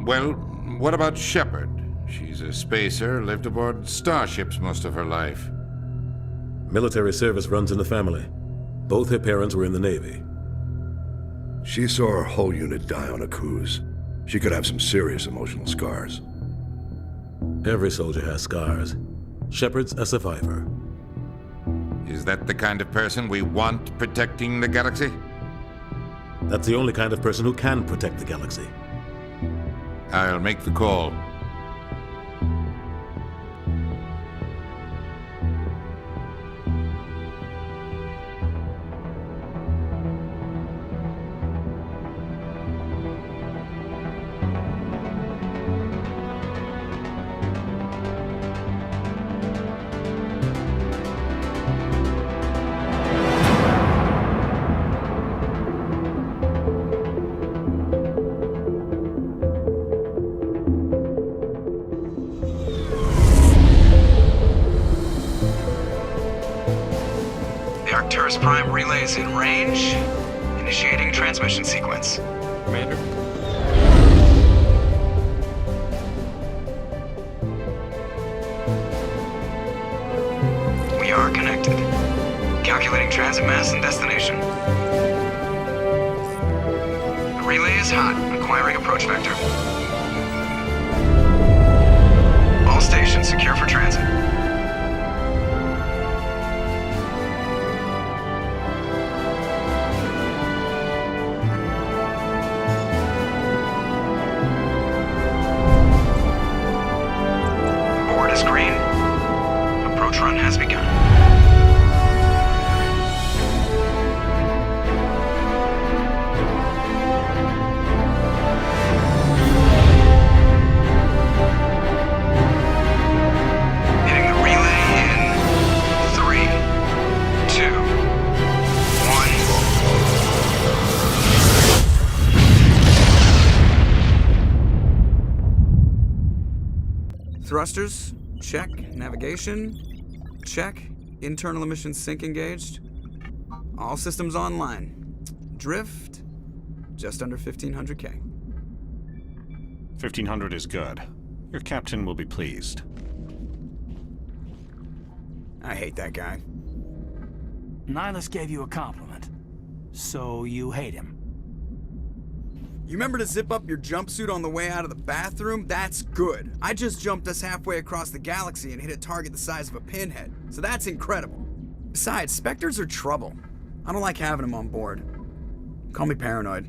Well, what about Shepard? She's a spacer, lived aboard starships most of her life. Military service runs in the family. Both her parents were in the Navy. She saw her whole unit die on a cruise. She could have some serious emotional scars. Every soldier has scars. Shepard's a survivor. Is that the kind of person we want protecting the galaxy? That's the only kind of person who can protect the galaxy. I'll make the call. Arcturus Prime relay is in range. Initiating transmission sequence. Commander. We are connected. Calculating transit mass and destination. The relay is hot. Acquiring approach vector. All stations secure for transit. Green. Approach run has begun. Hitting the relay in 3, 2, 1. Thrusters. Check. Navigation. Check. Internal emissions sync engaged. All systems online. Drift. Just under 1,500K. 1,500 is good. Your captain will be pleased. I hate that guy. Nihilus gave you a compliment. So you hate him. You remember to zip up your jumpsuit on the way out of the bathroom? That's good. I just jumped us halfway across the galaxy and hit a target the size of a pinhead. So that's incredible. Besides, Spectres are trouble. I don't like having them on board. Call me paranoid.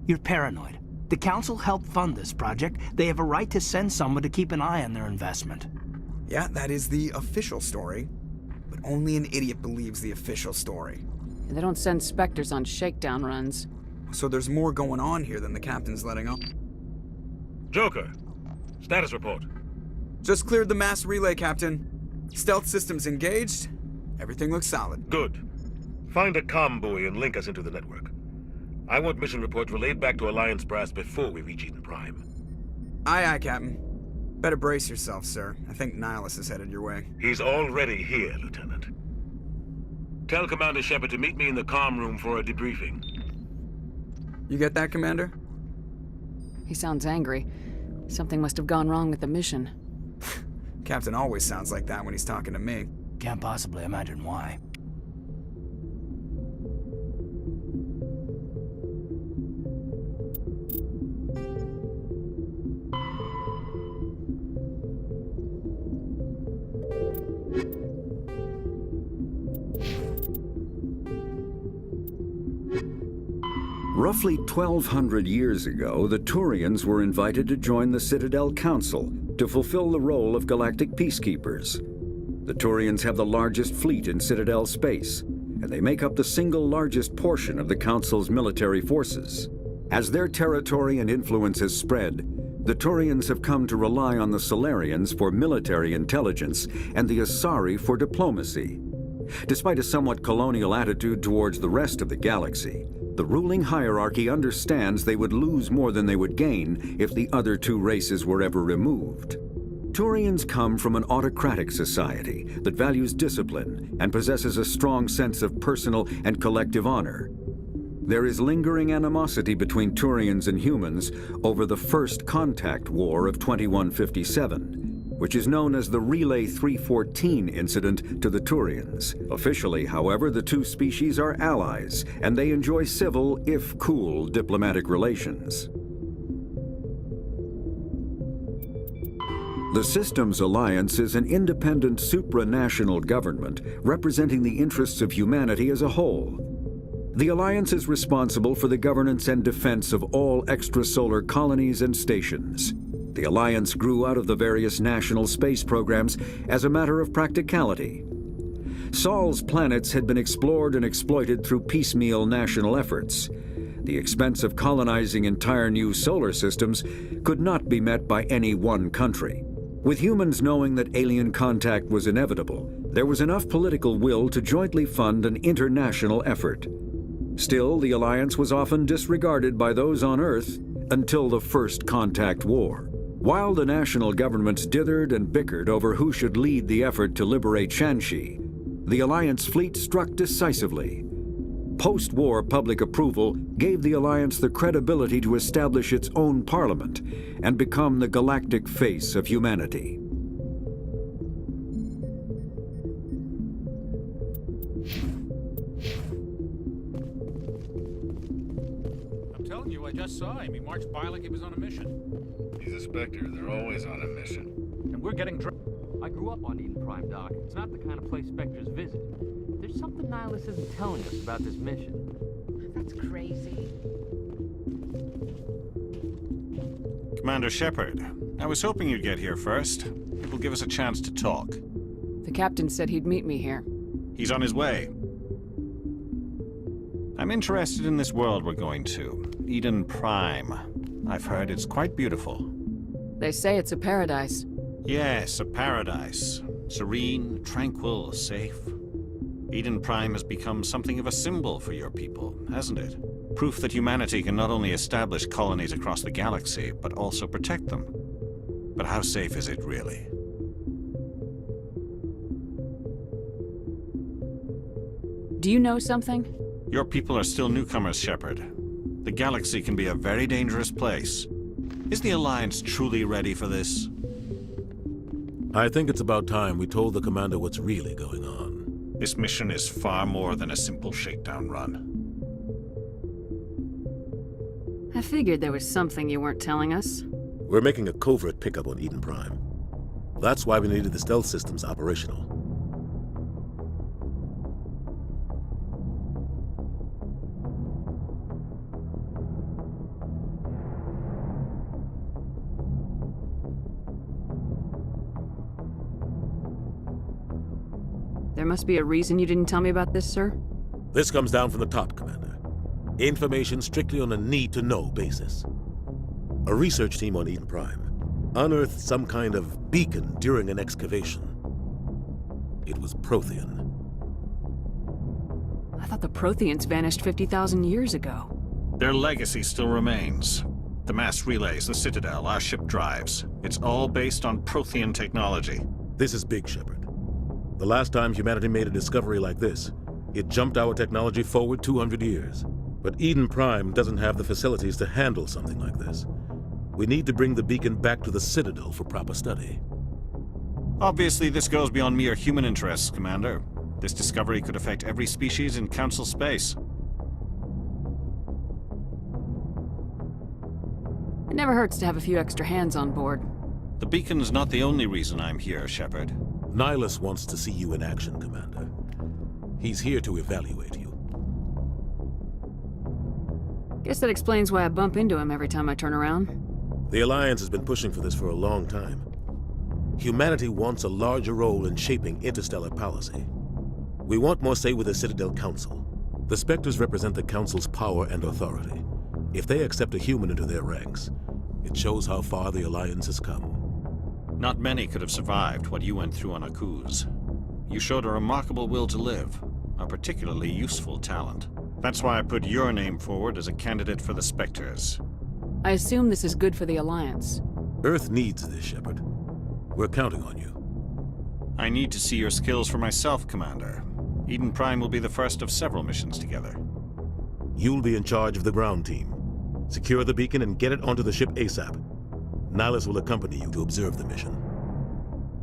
You're paranoid. The Council helped fund this project. They have a right to send someone to keep an eye on their investment. Yeah, that is the official story. But only an idiot believes the official story. They don't send Spectres on shakedown runs. So there's more going on here than the captain's letting on. Joker, status report. Just cleared the mass relay, Captain. Stealth systems engaged. Everything looks solid. Good. Find a comm buoy and link us into the network. I want mission reports relayed back to Alliance brass before we reach Eden Prime. Aye, aye, Captain. Better brace yourself, sir. I think Nihilus is headed your way. He's already here, Lieutenant. Tell Commander Shepard to meet me in the comm room for a debriefing. You get that, Commander? He sounds angry. Something must have gone wrong with the mission. Captain always sounds like that when he's talking to me. Can't possibly imagine why. Roughly 1,200 years ago, the Turians were invited to join the Citadel Council to fulfill the role of galactic peacekeepers. The Turians have the largest fleet in Citadel space, and they make up the single largest portion of the Council's military forces. As their territory and influence has spread, the Turians have come to rely on the Solarians for military intelligence and the Asari for diplomacy. Despite a somewhat colonial attitude towards the rest of the galaxy, the ruling hierarchy understands they would lose more than they would gain if the other two races were ever removed. Turians come from an autocratic society that values discipline and possesses a strong sense of personal and collective honor. there is lingering animosity between Turians and humans over the First Contact War of 2157, which is known as the Relay 314 incident to the Turians. Officially, however, the two species are allies, and they enjoy civil, if cool, diplomatic relations. The Systems Alliance is an independent supranational government representing the interests of humanity as a whole. The Alliance is responsible for the governance and defense of all extrasolar colonies and stations. The Alliance grew out of the various national space programs as a matter of practicality. Sol's planets had been explored and exploited through piecemeal national efforts. The expense of colonizing entire new solar systems could not be met by any one country. With humans knowing that alien contact was inevitable, there was enough political will to jointly fund an international effort. Still, the Alliance was often disregarded by those on Earth until the First Contact War. While the national governments dithered and bickered over who should lead the effort to liberate Shanxi, the Alliance fleet struck decisively. Post-war public approval gave the Alliance the credibility to establish its own parliament and become the galactic face of humanity. I'm telling you, I just saw him. He marched by like he was on a mission. He's a Spectre. They're always on a mission. And we're getting I grew up on Eden Prime, Doc. It's not the kind of place Spectres visit. There's something Nihilus isn't telling us about this mission. That's crazy. Commander Shepard, I was hoping you'd get here first. It will give us a chance to talk. The captain said he'd meet me here. He's on his way. I'm interested in this world we're going to, Eden Prime. I've heard it's quite beautiful. They say it's a paradise. Yes, a paradise. Serene, tranquil, safe. Eden Prime has become something of a symbol for your people, hasn't it? Proof that humanity can not only establish colonies across the galaxy, but also protect them. But how safe is it, really? Do you know something? Your people are still newcomers, Shepard. The galaxy can be a very dangerous place. Is the Alliance truly ready for this? I think it's about time we told the commander what's really going on. This mission is far more than a simple shakedown run. I figured there was something you weren't telling us. We're making a covert pickup on Eden Prime. That's why we needed the stealth systems operational. There must be a reason you didn't tell me about this, sir? This comes down from the top, Commander. Information strictly on a need-to-know basis. A research team on Eden Prime unearthed some kind of beacon during an excavation. It was Prothean. I thought the Protheans vanished 50,000 years ago. Their legacy still remains. The mass relays, the Citadel, our ship drives. It's all based on Prothean technology. This is big, Shepard. The last time humanity made a discovery like this, it jumped our technology forward 200 years. But Eden Prime doesn't have the facilities to handle something like this. We need to bring the beacon back to the Citadel for proper study. Obviously, this goes beyond mere human interests, Commander. This discovery could affect every species in Council space. It never hurts to have a few extra hands on board. The beacon's not the only reason I'm here, Shepard. Nihilus wants to see you in action, Commander. He's here to evaluate you. Guess that explains why I bump into him every time I turn around. The Alliance has been pushing for this for a long time. Humanity wants a larger role in shaping interstellar policy. We want more say with the Citadel Council. The Spectres represent the Council's power and authority. If they accept a human into their ranks, it shows how far the Alliance has come. Not many could have survived what you went through on Akuz. You showed a remarkable will to live, a particularly useful talent. That's why I put your name forward as a candidate for the Spectres. I assume this is good for the Alliance. Earth needs this, Shepard. We're counting on you. I need to see your skills for myself, Commander. Eden Prime will be the first of several missions together. You'll be in charge of the ground team. Secure the beacon and get it onto the ship ASAP. Nihilus will accompany you to observe the mission.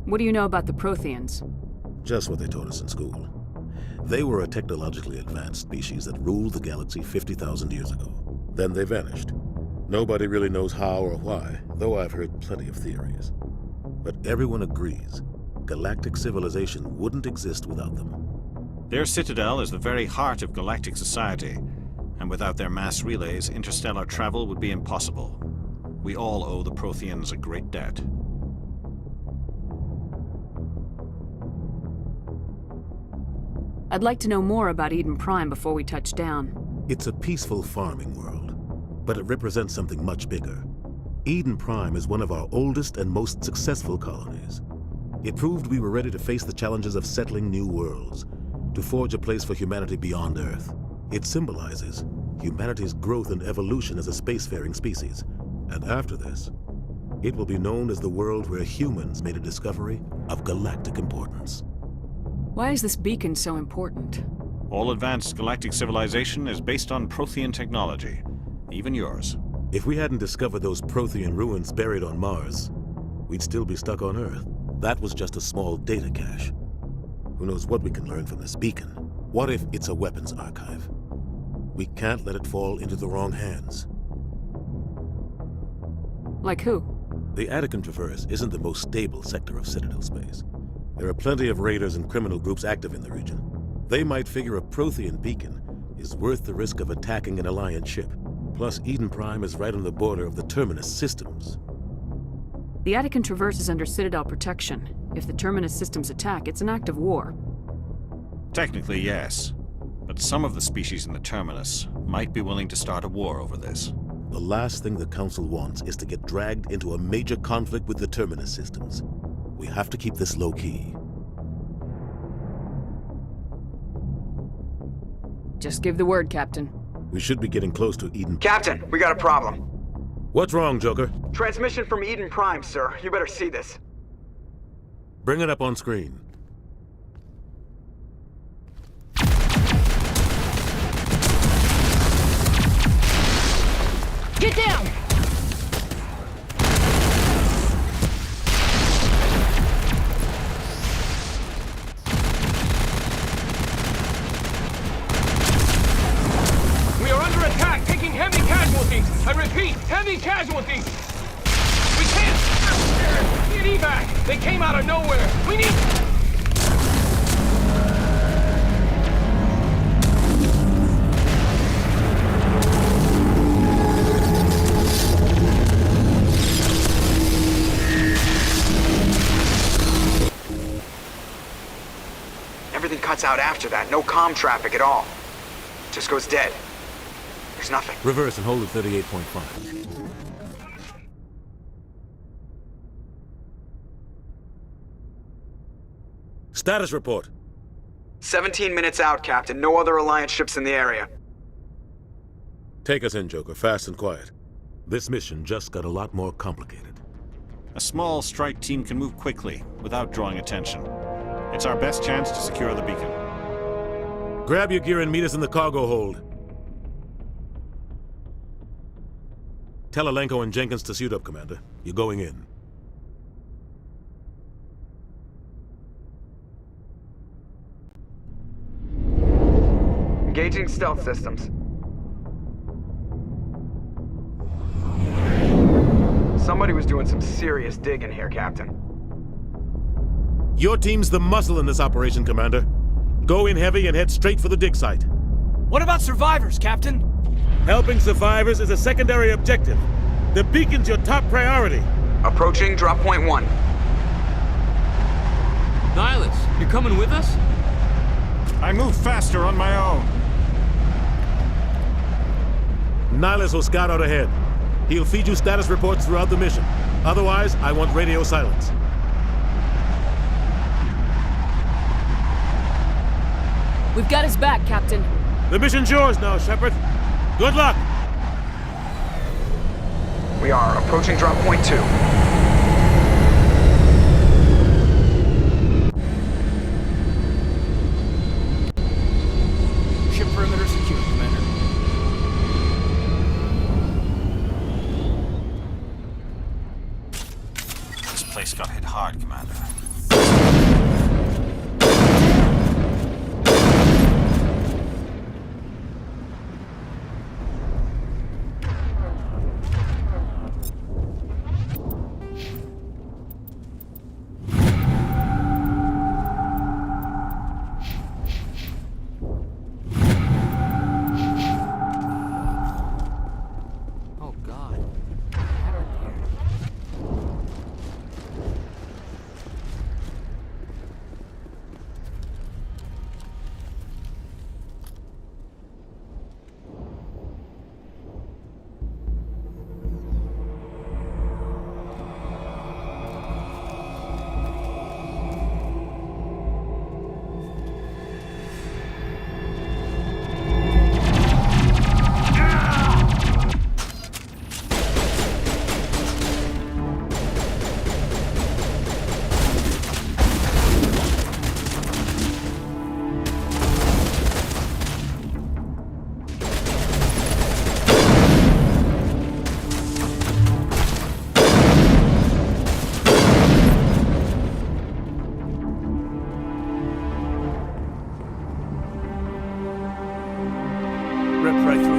What do you know about the Protheans? Just what they taught us in school. They were a technologically advanced species that ruled the galaxy 50,000 years ago. Then they vanished. Nobody really knows how or why, though I've heard plenty of theories. But everyone agrees, galactic civilization wouldn't exist without them. Their citadel is the very heart of galactic society, and without their mass relays, interstellar travel would be impossible. We all owe the Protheans a great debt. I'd like to know more about Eden Prime before we touch down. It's a peaceful farming world, but it represents something much bigger. Eden Prime is one of our oldest and most successful colonies. It proved we were ready to face the challenges of settling new worlds, to forge a place for humanity beyond Earth. It symbolizes humanity's growth and evolution as a spacefaring species. And after this, it will be known as the world where humans made a discovery of galactic importance. Why is this beacon so important? All advanced galactic civilization is based on Prothean technology, even yours. If we hadn't discovered those Prothean ruins buried on Mars, we'd still be stuck on Earth. That was just a small data cache. Who knows what we can learn from this beacon? What if it's a weapons archive? We can't let it fall into the wrong hands. Like who? The Attican Traverse isn't the most stable sector of Citadel space. There are plenty of raiders and criminal groups active in the region. They might figure a Prothean beacon is worth the risk of attacking an Alliance ship. Plus, Eden Prime is right on the border of the Terminus systems. The Attican Traverse is under Citadel protection. If the Terminus systems attack, it's an act of war. Technically, yes. But some of the species in the Terminus might be willing to start a war over this. The last thing the Council wants is to get dragged into a major conflict with the Terminus systems. We have to keep this low-key. Just give the word, Captain. We should be getting close to Eden. Captain, we got a problem. What's wrong, Joker? Transmission from Eden Prime, sir. You better see this. Bring it up on screen. Get down! We are under attack, taking heavy casualties. I repeat, heavy casualties. We can't need evac. They came out of nowhere. We need... Everything cuts out after that. No comm traffic at all. Just goes dead. There's nothing. Reverse and hold at 38.5. Status report. 17 minutes out, Captain. No other Alliance ships in the area. Take us in, Joker, fast and quiet. This mission just got a lot more complicated. A small strike team can move quickly, without drawing attention. It's our best chance to secure the beacon. Grab your gear and meet us in the cargo hold. Tell Alenko and Jenkins to suit up, Commander. You're going in. Engaging stealth systems. Somebody was doing some serious digging here, Captain. Your team's the muscle in this operation, Commander. Go in heavy and head straight for the dig site. What about survivors, Captain? Helping survivors is a secondary objective. The beacon's your top priority. Approaching drop point 1. Nihilus, you're coming with us? I move faster on my own. Nihilus will scout out ahead. He'll feed you status reports throughout the mission. Otherwise, I want radio silence. We've got his back, Captain. The mission's yours now, Shepard. Good luck! We are approaching drop point 2. Ship perimeter secure, Commander.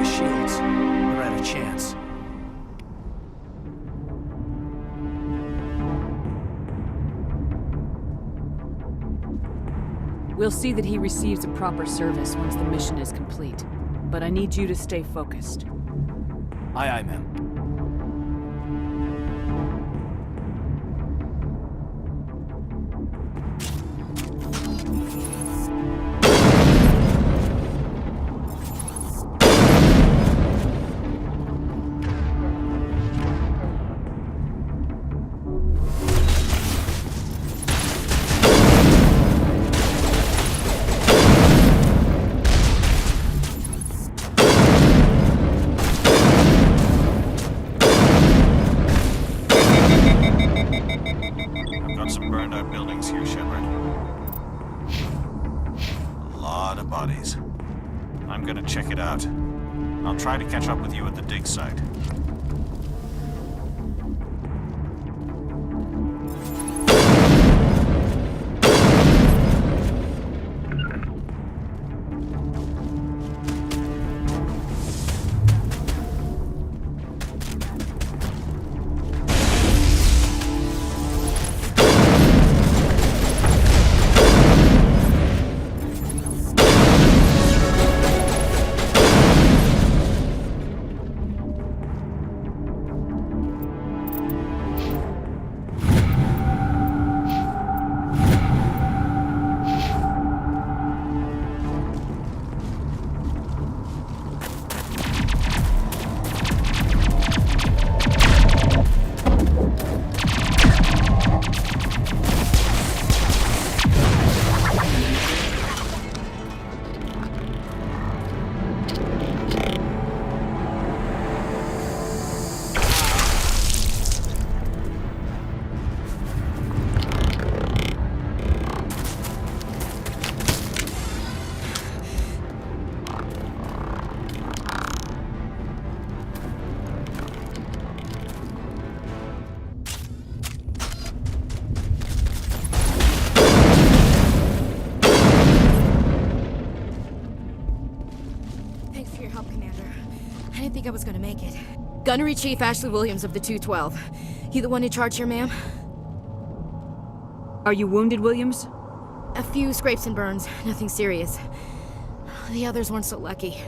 shields. We're at a chance. We'll see that he receives a proper service once the mission is complete. But I need you to stay focused. Aye, aye, ma'am. Got some burned out buildings here, Shepard. A lot of bodies. I'm gonna check it out. I'll try to catch up with you at the dig site. I was gonna make it. Gunnery Chief Ashley Williams of the 212. You the one in charge here, ma'am? Are you wounded, Williams? A few scrapes and burns, nothing serious. The others weren't so lucky.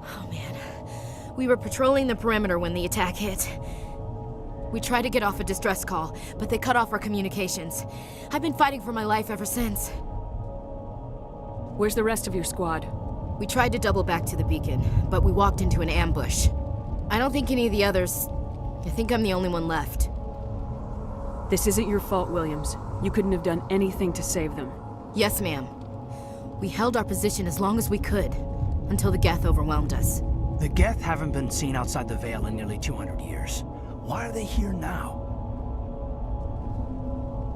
Oh man. We were patrolling the perimeter when the attack hit. We tried to get off a distress call, but they cut off our communications. I've been fighting for my life ever since. Where's the rest of your squad? We tried to double back to the beacon, but we walked into an ambush. I don't think any of the others... I think I'm the only one left. This isn't your fault, Williams. You couldn't have done anything to save them. Yes, ma'am. We held our position as long as we could, until the Geth overwhelmed us. The Geth haven't been seen outside the Veil in nearly 200 years. Why are they here now?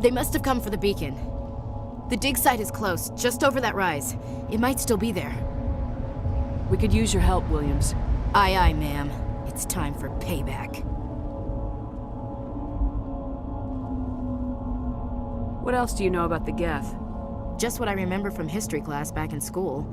They must have come for the beacon. The dig site is close, just over that rise. It might still be there. We could use your help, Williams. Aye, aye, ma'am. It's time for payback. What else do you know about the Geth? Just what I remember from history class back in school.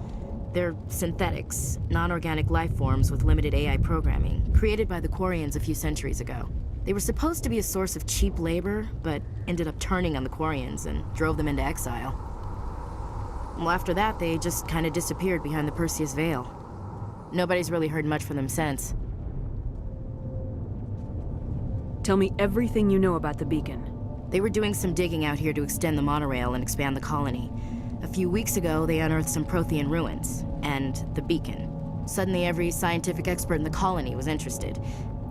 They're synthetics, non-organic life forms with limited AI programming, created by the Quarians a few centuries ago. They were supposed to be a source of cheap labor, but ended up turning on the Quarians and drove them into exile. Well, after that, they just kind of disappeared behind the Perseus Veil. Nobody's really heard much from them since. Tell me everything you know about the beacon. They were doing some digging out here to extend the monorail and expand the colony. A few weeks ago, they unearthed some Prothean ruins, and the beacon. Suddenly, every scientific expert in the colony was interested.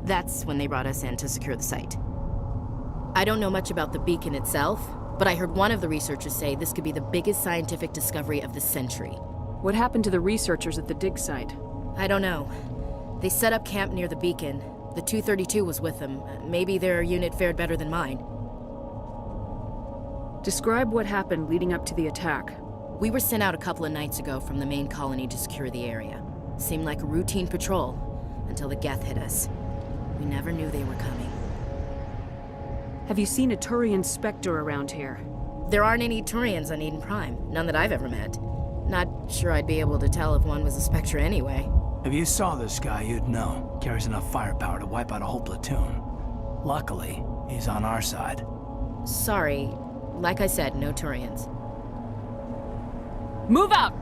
That's when they brought us in to secure the site. I don't know much about the beacon itself, but I heard one of the researchers say this could be the biggest scientific discovery of the century. What happened to the researchers at the dig site? I don't know. They set up camp near the beacon. The 232 was with them. Maybe their unit fared better than mine. Describe what happened leading up to the attack. We were sent out a couple of nights ago from the main colony to secure the area. Seemed like a routine patrol, until the Geth hit us. We never knew they were coming. Have you seen a Turian Spectre around here? There aren't any Turians on Eden Prime. None that I've ever met. Not sure I'd be able to tell if one was a Spectre anyway. If you saw this guy, you'd know. Carries enough firepower to wipe out a whole platoon. Luckily, he's on our side. Sorry. Like I said, no Turians. Move out!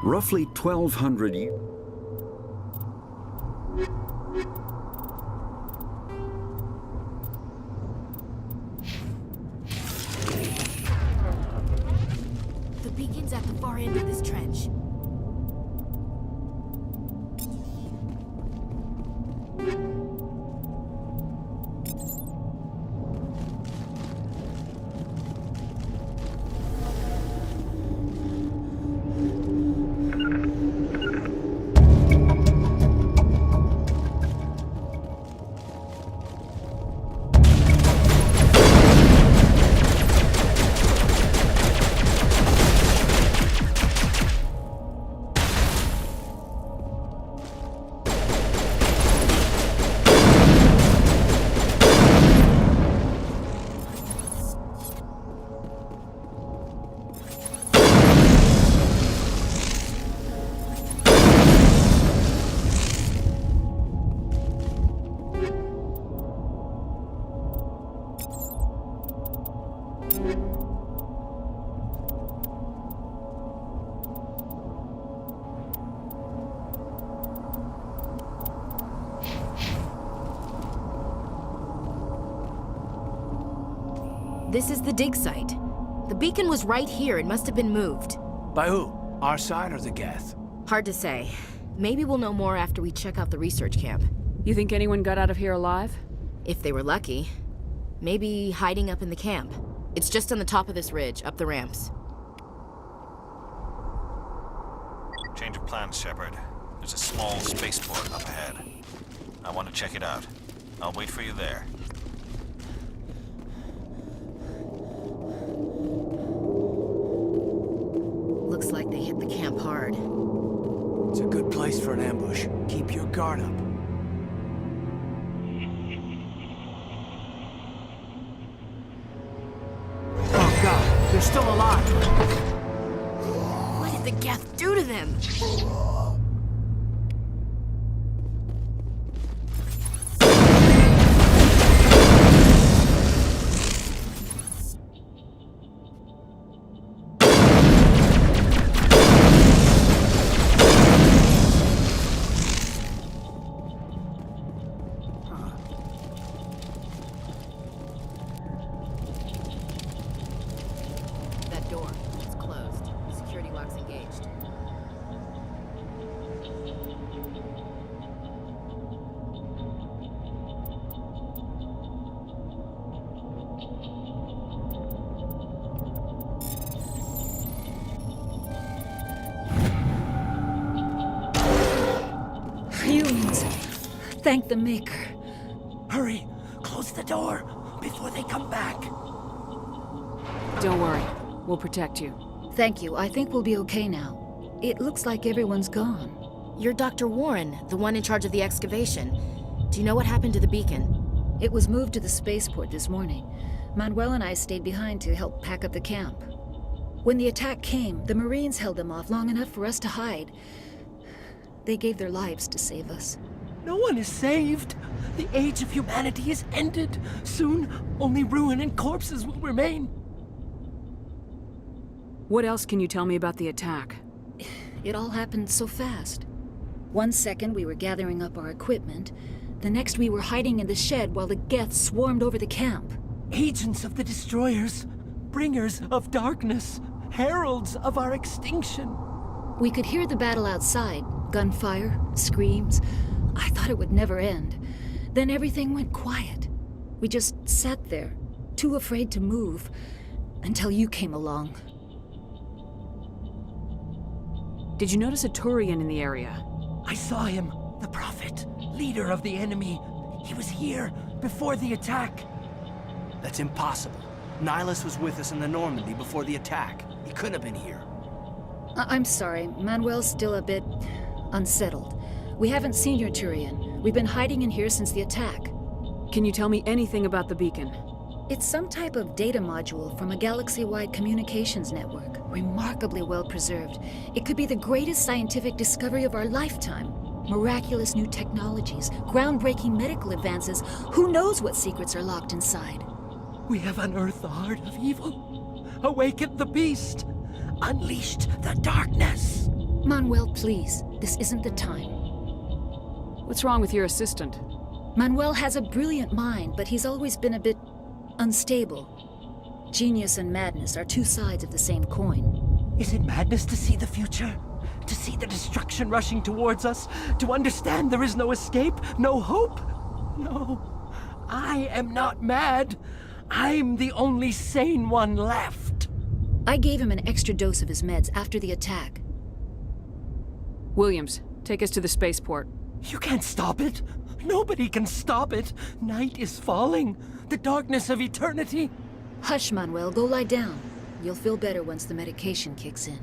Roughly 1,200 years. The beacon's at the far end of this trench. This is the dig site. The beacon was right here. It must have been moved. By who? Our side or the Geth? Hard to say. Maybe we'll know more after we check out the research camp. You think anyone got out of here alive? If they were lucky. Maybe hiding up in the camp. It's just on the top of this ridge, up the ramps. Change of plans, Shepard. There's a small spaceport up ahead. I want to check it out. I'll wait for you there. Looks like they hit the camp hard. It's a good place for an ambush. Keep your guard up. Oh God, they're still alive! What did the Geth do to them? That door, it's closed. Security lock's engaged. Fumes. Thank the Maker. Hurry! Close the door before they come back. Don't worry. We'll protect you. Thank you. I think we'll be okay now. It looks like everyone's gone. You're Dr. Warren, the one in charge of the excavation. Do you know what happened to the beacon? It was moved to the spaceport this morning. Manuel and I stayed behind to help pack up the camp. When the attack came, the Marines held them off long enough for us to hide. They gave their lives to save us. No one is saved. The age of humanity is ended. Soon, only ruin and corpses will remain. What else can you tell me about the attack? It all happened so fast. 1 second we were gathering up our equipment. The next we were hiding in the shed while the Geth swarmed over the camp. Agents of the Destroyers, bringers of darkness, heralds of our extinction. We could hear the battle outside. Gunfire, screams. I thought it would never end. Then everything went quiet. We just sat there, too afraid to move, until you came along. Did you notice a Turian in the area? I saw him, the Prophet, leader of the enemy. He was here before the attack. That's impossible. Nihilus was with us in the Normandy before the attack. He couldn't have been here. I'm sorry, Manuel's still a bit unsettled. We haven't seen your Turian. We've been hiding in here since the attack. Can you tell me anything about the beacon? It's some type of data module from a galaxy-wide communications network. Remarkably well preserved. It could be the greatest scientific discovery of our lifetime. Miraculous new technologies, groundbreaking medical advances. Who knows what secrets are locked inside? We have unearthed the heart of evil, awakened the beast, unleashed the darkness. Manuel, please. This isn't the time. What's wrong with your assistant? Manuel has a brilliant mind, but he's always been a bit unstable. Genius and madness are two sides of the same coin. Is it madness to see the future? To see the destruction rushing towards us? To understand there is no escape? No hope? No. I am not mad. I'm the only sane one left. I gave him an extra dose of his meds after the attack. Williams, take us to the spaceport. You can't stop it. Nobody can stop it. Night is falling. The darkness of eternity. Hush, Manuel. Go lie down. You'll feel better once the medication kicks in.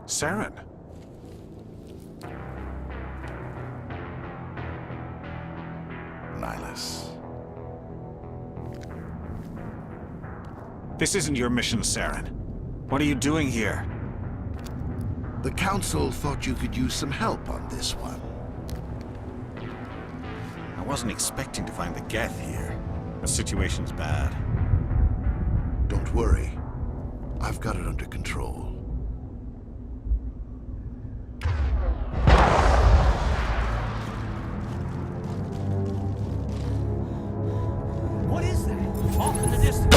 Saren. Nihilus. This isn't your mission, Saren. What are you doing here? The Council thought you could use some help on this one. I wasn't expecting to find the Geth here. The situation's bad. Don't worry. I've got it under control. What is that? Off in the distance.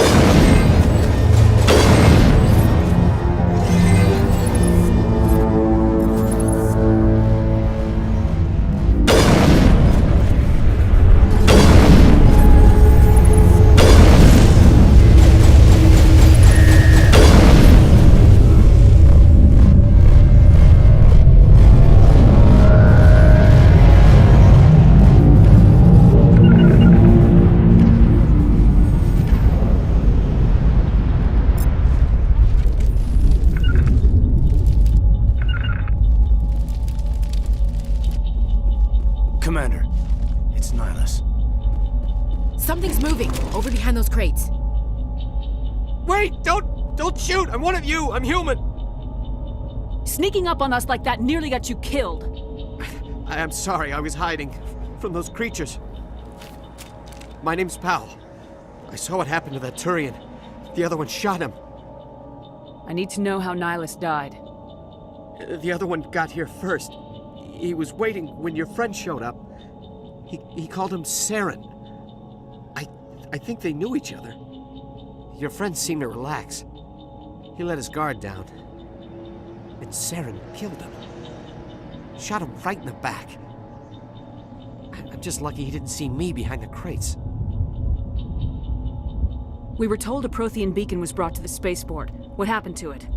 Commander, it's Nihilus. Something's moving over behind those crates. Wait! Don't shoot! I'm one of you! I'm human! Sneaking up on us like that nearly got you killed. I'm sorry, I was hiding from those creatures. My name's Powell. I saw what happened to that Turian. The other one shot him. I need to know how Nihilus died. The other one got here first. He was waiting when your friend showed up. He called him Saren. I think they knew each other. Your friend seemed to relax. He let his guard down. And Saren killed him. Shot him right in the back. I'm just lucky he didn't see me behind the crates. We were told a Prothean beacon was brought to the spaceport. What happened to it?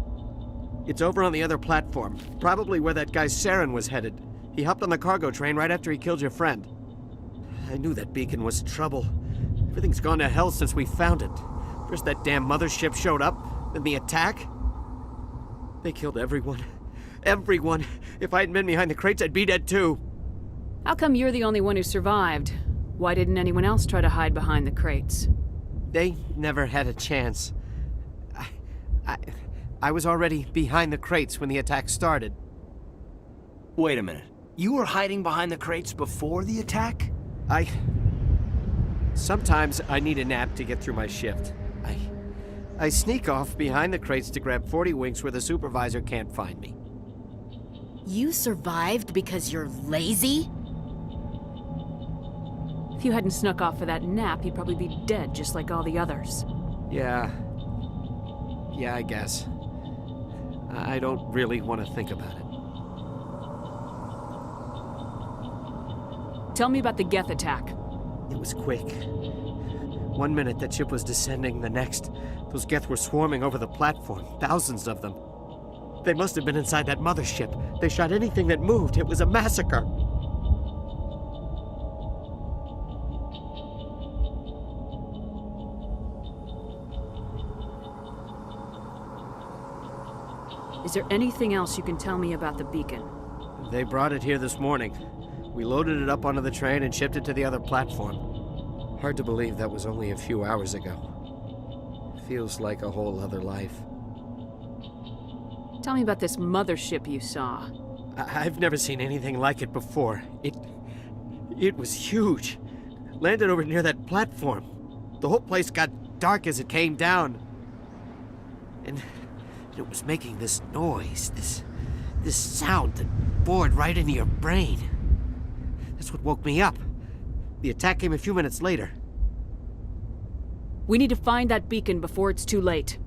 It's over on the other platform. Probably where that guy Saren was headed. He hopped on the cargo train right after he killed your friend. I knew that beacon was trouble. Everything's gone to hell since we found it. First that damn mothership showed up, then the attack. They killed everyone. Everyone. If I hadn't been behind the crates, I'd be dead too. How come you're the only one who survived? Why didn't anyone else try to hide behind the crates? They never had a chance. I was already behind the crates when the attack started. Wait a minute. You were hiding behind the crates before the attack? Sometimes I need a nap to get through my shift. I sneak off behind the crates to grab 40 winks where the supervisor can't find me. You survived because you're lazy? If you hadn't snuck off for that nap, you'd probably be dead just like all the others. Yeah, I guess. I don't really want to think about it. Tell me about the Geth attack. It was quick. 1 minute that ship was descending, the next, those Geth were swarming over the platform, thousands of them. They must have been inside that mothership. They shot anything that moved. It was a massacre. Is there anything else you can tell me about the beacon? They brought it here this morning. We loaded it up onto the train and shipped it to the other platform. Hard to believe that was only a few hours ago. Feels like a whole other life. Tell me about this mothership you saw. I've never seen anything like it before. It was huge. Landed over near that platform. The whole place got dark as it came down. And it was making this noise, this sound that bored right into your brain. That's what woke me up. The attack came a few minutes later. We need to find that beacon before it's too late.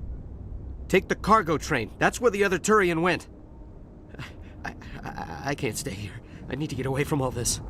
Take the cargo train. That's where the other Turian went. I can't stay here. I need to get away from all this.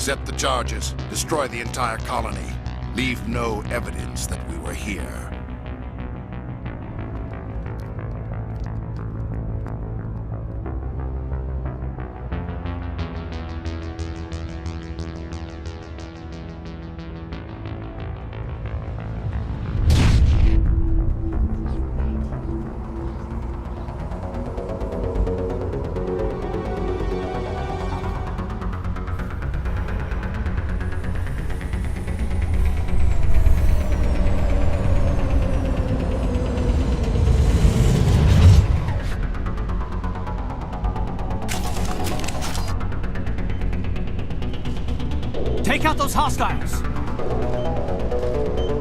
Set the charges. Destroy the entire colony. Leave no evidence that we were here. Take out those hostiles!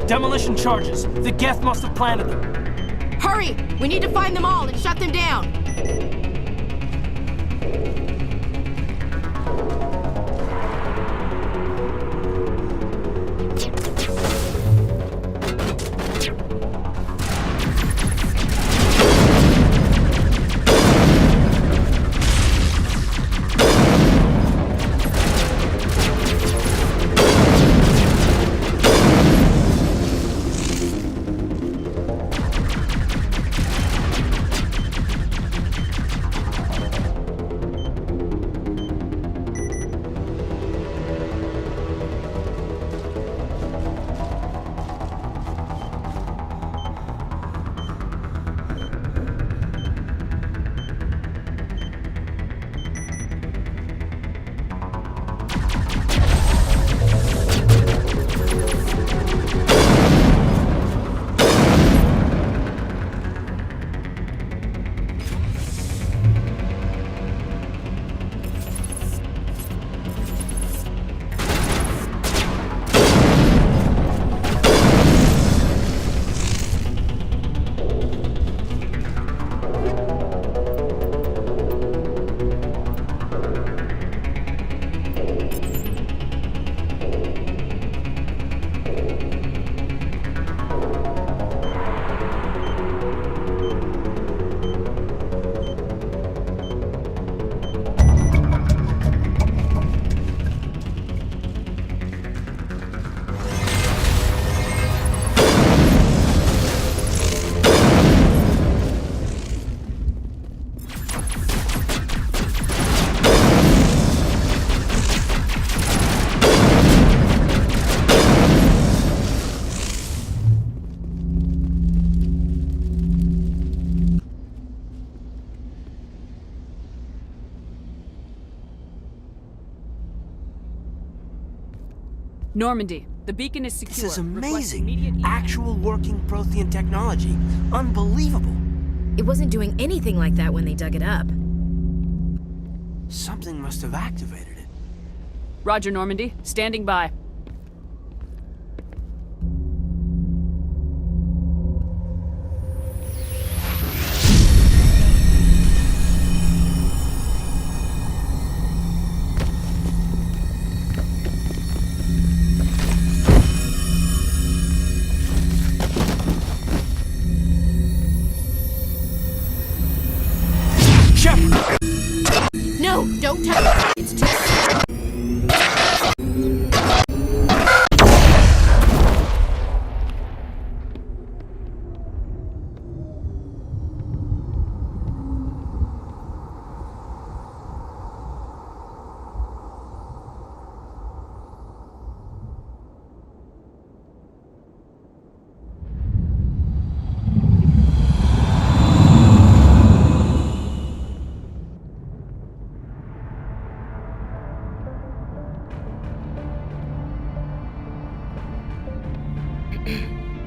Demolition charges. The Geth must have planted them. Hurry! We need to find them all and shut them down! Normandy, the beacon is secure. This is Request amazing. immediate evac. Actual working Prothean technology. Unbelievable. It wasn't doing anything like that when they dug it up. Something must have activated it. Roger, Normandy. Standing by. No, don't touch it. It's too...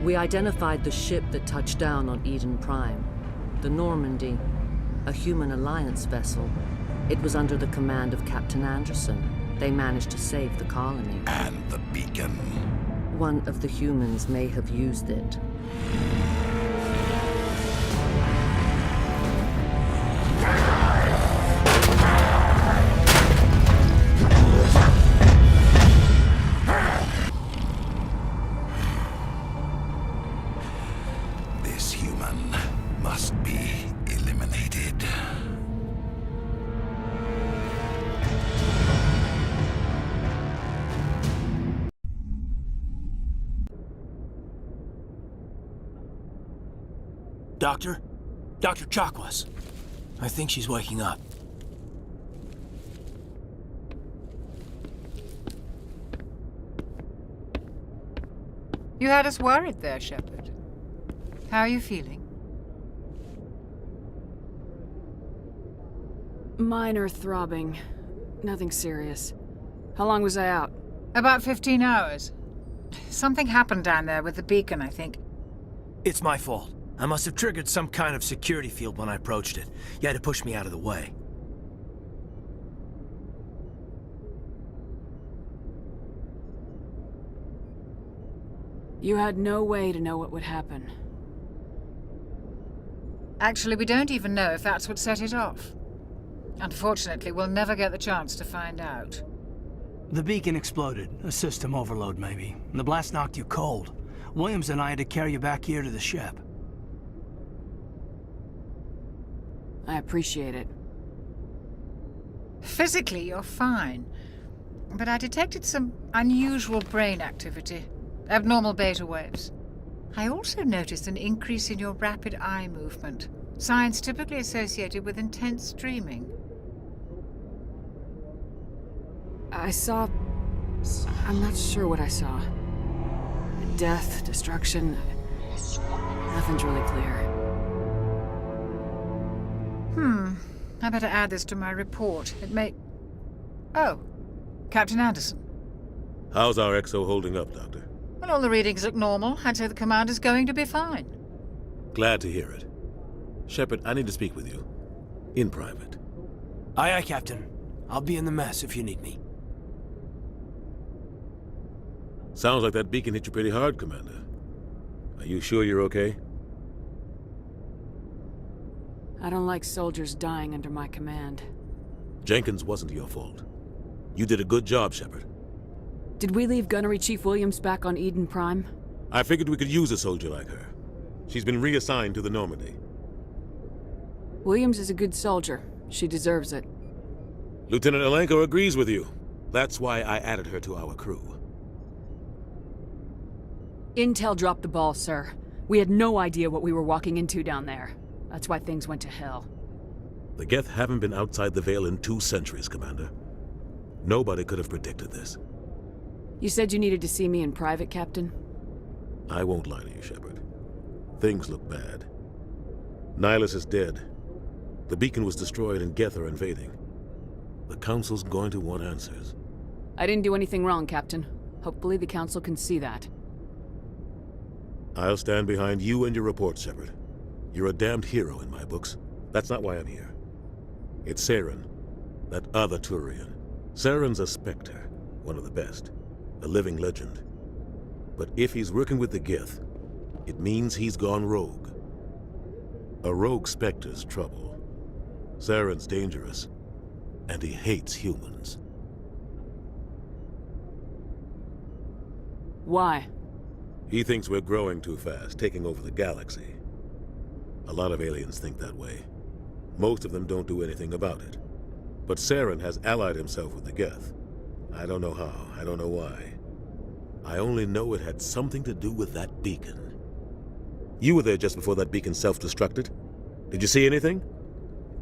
We identified the ship that touched down on Eden Prime. The Normandy, a human alliance vessel. It was under the command of Captain Anderson. They managed to save the colony. And the beacon. One of the humans may have used it. This human must be eliminated. Doctor? Dr. Chakwas. I think she's waking up. You had us worried there, Shepard. How are you feeling? Minor throbbing. Nothing serious. How long was I out? About 15 hours. Something happened down there with the beacon, I think. It's my fault. I must have triggered some kind of security field when I approached it. You had to push me out of the way. You had no way to know what would happen. Actually, we don't even know if that's what set it off. Unfortunately, we'll never get the chance to find out. The beacon exploded. A system overload, maybe. The blast knocked you cold. Williams and I had to carry you back here to the ship. I appreciate it. Physically, you're fine. But I detected some unusual brain activity. Abnormal beta waves. I also noticed an increase in your rapid eye movement. Signs typically associated with intense dreaming. I saw... I'm not sure what I saw. Death, destruction... Nothing's really clear. I better add this to my report. It may... Oh, Captain Anderson. How's our XO holding up, Doctor? Well, all the readings look normal. I'd say the commander's going to be fine. Glad to hear it. Shepard, I need to speak with you. In private. Aye, aye, Captain. I'll be in the mess if you need me. Sounds like that beacon hit you pretty hard, Commander. Are you sure you're okay? I don't like soldiers dying under my command. Jenkins wasn't your fault. You did a good job, Shepard. Did we leave Gunnery Chief Williams back on Eden Prime? I figured we could use a soldier like her. She's been reassigned to the Normandy. Williams is a good soldier. She deserves it. Lieutenant Alenko agrees with you. That's why I added her to our crew. Intel dropped the ball, sir. We had no idea what we were walking into down there. That's why things went to hell. The Geth haven't been outside the Veil in 2 centuries, Commander. Nobody could have predicted this. You said you needed to see me in private, Captain? I won't lie to you, Shepard. Things look bad. Nihilus is dead. The beacon was destroyed and Geth are invading. The Council's going to want answers. I didn't do anything wrong, Captain. Hopefully the Council can see that. I'll stand behind you and your report, Shepard. You're a damned hero in my books. That's not why I'm here. It's Saren, that other Turian. Saren's a Spectre, one of the best. A living legend. But if he's working with the Geth, it means he's gone rogue. A rogue Spectre's trouble. Saren's dangerous, and he hates humans. Why? He thinks we're growing too fast, taking over the galaxy. A lot of aliens think that way. Most of them don't do anything about it. But Saren has allied himself with the Geth. I don't know how, I don't know why. I only know it had something to do with that beacon. You were there just before that beacon self-destructed. Did you see anything?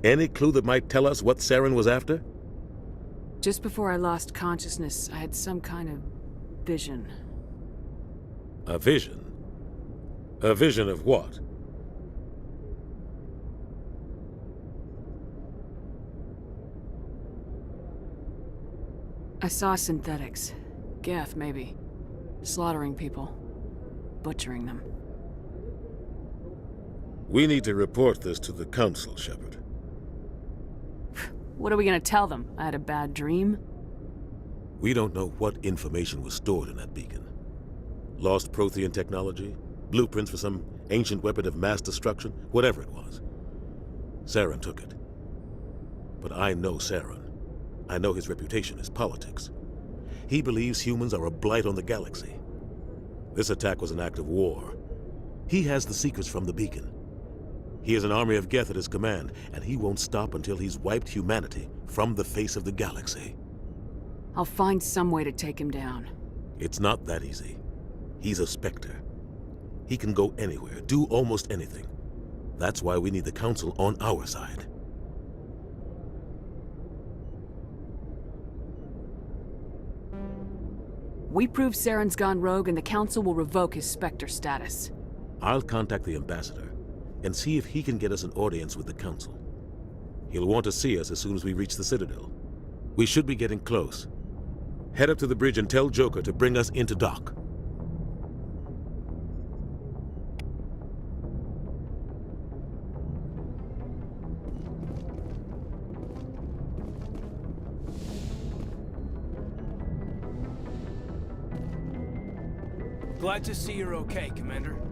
Any clue that might tell us what Saren was after? Just before I lost consciousness, I had some kind of vision. A vision? A vision of what? I saw synthetics. Geth, maybe. Slaughtering people. Butchering them. We need to report this to the Council, Shepard. What are we gonna tell them? I had a bad dream? We don't know what information was stored in that beacon. Lost Prothean technology? Blueprints for some ancient weapon of mass destruction? Whatever it was. Saren took it. But I know Saren. I know his reputation is politics. He believes humans are a blight on the galaxy. This attack was an act of war. He has the secrets from the beacon. He has an army of Geth at his command, and he won't stop until he's wiped humanity from the face of the galaxy. I'll find some way to take him down. It's not that easy. He's a Spectre. He can go anywhere, do almost anything. That's why we need the Council on our side. We prove Saren's gone rogue and the Council will revoke his Spectre status. I'll contact the Ambassador and see if he can get us an audience with the Council. He'll want to see us as soon as we reach the Citadel. We should be getting close. Head up to the bridge and tell Joker to bring us into dock. Glad to see you're okay, Commander.